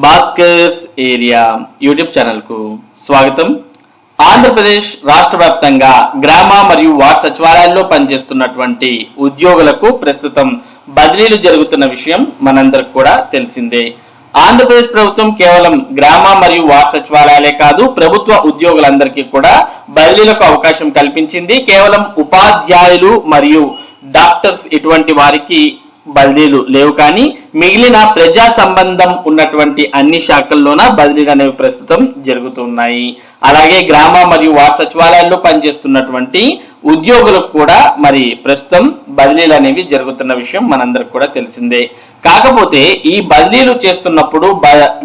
Bhaskar's area YouTube channel కు స్వాగతం. ఆంధ్రప్రదేశ్ రాష్ట్ర వ్యాప్తంగా గ్రామ మరియు వార్డు సచివాలయాల్లో పనిచేస్తున్నటువంటి ఉద్యోగులకు ప్రస్తుతం బదిలీలు జరుగుతున్న విషయం మనందరికి కూడా తెలిసిందే. ఆంధ్రప్రదేశ్ ప్రభుత్వం కేవలం గ్రామ మరియు వార్డు సచివాలయాలే కాదు, ప్రభుత్వ ఉద్యోగులందరికీ కూడా బదిలీలకు అవకాశం కల్పించింది. కేవలం ఉపాధ్యాయులు మరియు డాక్టర్స్ ఇటువంటి వారికి బదిలీలు లేవు, కానీ మిగిలిన ప్రజా సంబంధం ఉన్నటువంటి అన్ని శాఖల్లోన బదిలీలు అనేవి ప్రస్తుతం జరుగుతున్నాయి. అలాగే గ్రామ మరియు వార్డు సచివాలయాల్లో పనిచేస్తున్నటువంటి ఉద్యోగులకు కూడా మరి ప్రస్తుతం బదిలీలు అనేవి జరుగుతున్న విషయం మనందరికి కూడా తెలిసిందే. కాకపోతే ఈ బదిలీలు చేస్తున్నప్పుడు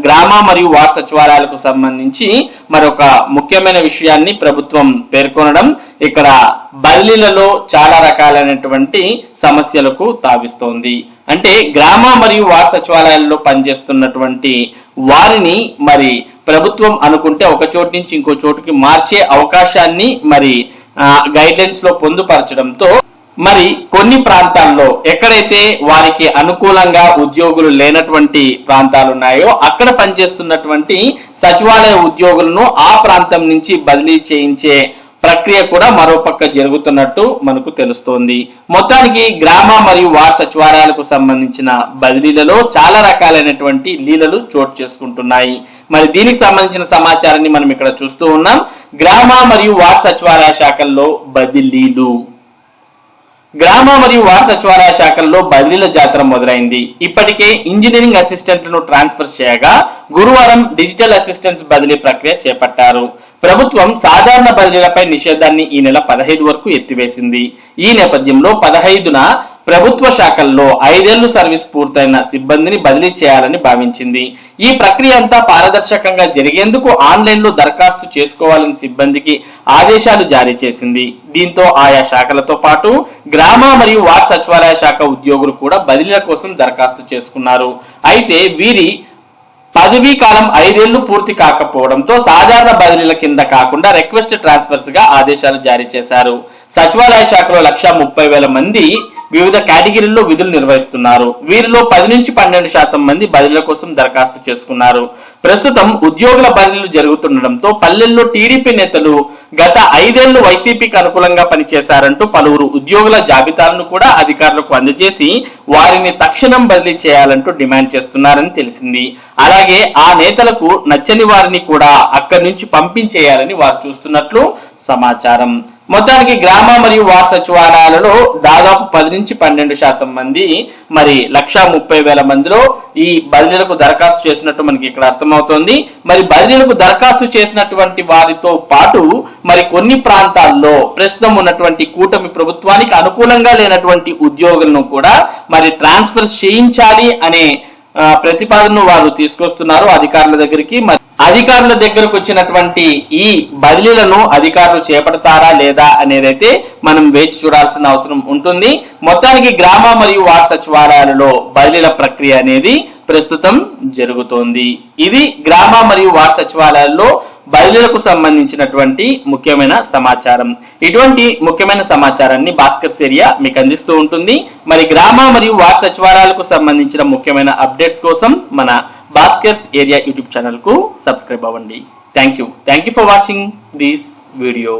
గ్రామ మరియు వార్డు సచివాలయాలకు సంబంధించి మరొక ముఖ్యమైన విషయాన్ని ప్రభుత్వం పేర్కొనడం ఇక్కడ బదిలీలలో చాలా రకాలైనటువంటి సమస్యలకు తావిస్తోంది. అంటే గ్రామ మరియు వార్డు సచివాలయాల్లో పనిచేస్తున్నటువంటి వారిని మరి ప్రభుత్వం అనుకుంటే ఒక చోటు నుంచి ఇంకో చోటుకి మార్చే అవకాశాన్ని మరి గైడ్లైన్స్ లో పొందుపరచడంతో మరి కొన్ని ప్రాంతాల్లో ఎక్కడైతే వారికి అనుకూలంగా ఉద్యోగులు లేనటువంటి ప్రాంతాలు ఉన్నాయో అక్కడ పనిచేస్తున్నటువంటి సచివాలయ ఉద్యోగులను ఆ ప్రాంతం నుంచి బదిలీ చేయించే ప్రక్రియ కూడా మరోపక్క జరుగుతున్నట్టు మనకు తెలుస్తోంది. మొత్తానికి గ్రామ మరియు వార్డు సచివాలయాలకు సంబంధించిన బదిలీలలో చాలా రకాలైనటువంటి లీలలు చోటు చేసుకుంటున్నాయి. మరి దీనికి సంబంధించిన సమాచారాన్ని మనం ఇక్కడ చూస్తూ ఉన్నాం. గ్రామ మరియు వార్డు సచివాలయ శాఖల్లో బదిలీలు. గ్రామ మరియు వార్డు సచివాలయ శాఖల్లో బదిలీల జాతర మొదలైంది. ఇప్పటికే ఇంజనీరింగ్ అసిస్టెంట్లను ట్రాన్స్ఫర్ చేయగా గురువారం డిజిటల్ అసిస్టెంట్స్ బదిలీ ప్రక్రియ చేపట్టారు. ప్రభుత్వం సాధారణ బదిలీలపై నిషేధాన్ని ఈ నెల 15 వరకు ఎత్తివేసింది. ఈ నేపథ్యంలో 15న ప్రభుత్వ శాఖల్లో 5 ఏళ్లు సర్వీస్ పూర్తయిన సిబ్బందిని బదిలీ చేయాలని భావించింది. ఈ ప్రక్రియ అంతా పారదర్శకంగా జరిగేందుకు ఆన్లైన్ లో దరఖాస్తు చేసుకోవాలని సిబ్బందికి ఆదేశాలు జారీ చేసింది. దీంతో ఆయా శాఖలతో పాటు గ్రామ మరియు వార్డు సచివాలయ శాఖ ఉద్యోగులు కూడా బదిలీల కోసం దరఖాస్తు చేసుకున్నారు. అయితే వీరి పదవీ కాలం 5 ఏళ్లు పూర్తి కాకపోవడంతో సాధారణ బదిలీల కింద కాకుండా రిక్వెస్ట్ ట్రాన్స్ఫర్స్ గా ఆదేశాలు జారీ చేశారు. సచివాలయ శాఖలో 1,30,000 మంది వివిధ కేటగిరీల్లో విధులు నిర్వహిస్తున్నారు. వీరిలో 10 నుంచి 12% మంది బదిలీల కోసం దరఖాస్తు చేసుకున్నారు. ప్రస్తుతం ఉద్యోగుల బదిలీలు జరుగుతుండటంతో పల్లెల్లో టీడీపీ నేతలు గత 5 ఏళ్లు వైసీపీకి అనుకూలంగా పనిచేశారంటూ పలువురు ఉద్యోగుల జాబితాలను కూడా అధికారులకు అందజేసి వారిని తక్షణం బదిలీ చేయాలంటూ డిమాండ్ చేస్తున్నారని తెలిసింది. అలాగే ఆ నేతలకు నచ్చని వారిని కూడా అక్కడి నుంచి పంపించేయాలని వారు చూస్తున్నట్లు సమాచారం. మొత్తానికి గ్రామ మరియు వార్డు సచివాలయాలలో దాదాపు 10 నుంచి 12% మంది మరి 1,30,000 మందిలో ఈ బదిలీలకు దరఖాస్తు చేసినట్టు మనకి ఇక్కడ అర్థమవుతోంది. మరి బదిలీలకు దరఖాస్తు చేసినటువంటి వారితో పాటు మరి కొన్ని ప్రాంతాల్లో ప్రస్తుతం ఉన్నటువంటి కూటమి ప్రభుత్వానికి అనుకూలంగా లేనటువంటి ఉద్యోగులను కూడా మరి ట్రాన్స్ఫర్ చేయించాలి అనే ప్రతిపాదనను వారు తీసుకొస్తున్నారు అధికారుల దగ్గరికి. మరి అధికారుల దగ్గరకు వచ్చినటువంటి ఈ బదిలీలను అధికారులు చేపడతారా లేదా అనేదైతే మనం వేచి చూడాల్సిన అవసరం ఉంటుంది. మొత్తానికి గ్రామ మరియు వార్డు సచివాలయాలలో బదిలీల ప్రక్రియ అనేది ప్రస్తుతం జరుగుతోంది. ఇది గ్రామ మరియు వార్డు సచివాలయాల్లో బదిలీలకు సంబంధించినటువంటి ముఖ్యమైన సమాచారం. ఇటువంటి ముఖ్యమైన సమాచారాన్ని భాస్కర్స్ ఏరియా మీకు అందిస్తూ ఉంటుంది. మరి గ్రామ మరియు వార్డు సచివాలయాలకు సంబంధించిన ముఖ్యమైన అప్డేట్స్ కోసం మన భాస్కర్స్ ఏరియా యూట్యూబ్ ఛానల్ కు సబ్స్క్రైబ్ అవ్వండి. Thank you for watching this video.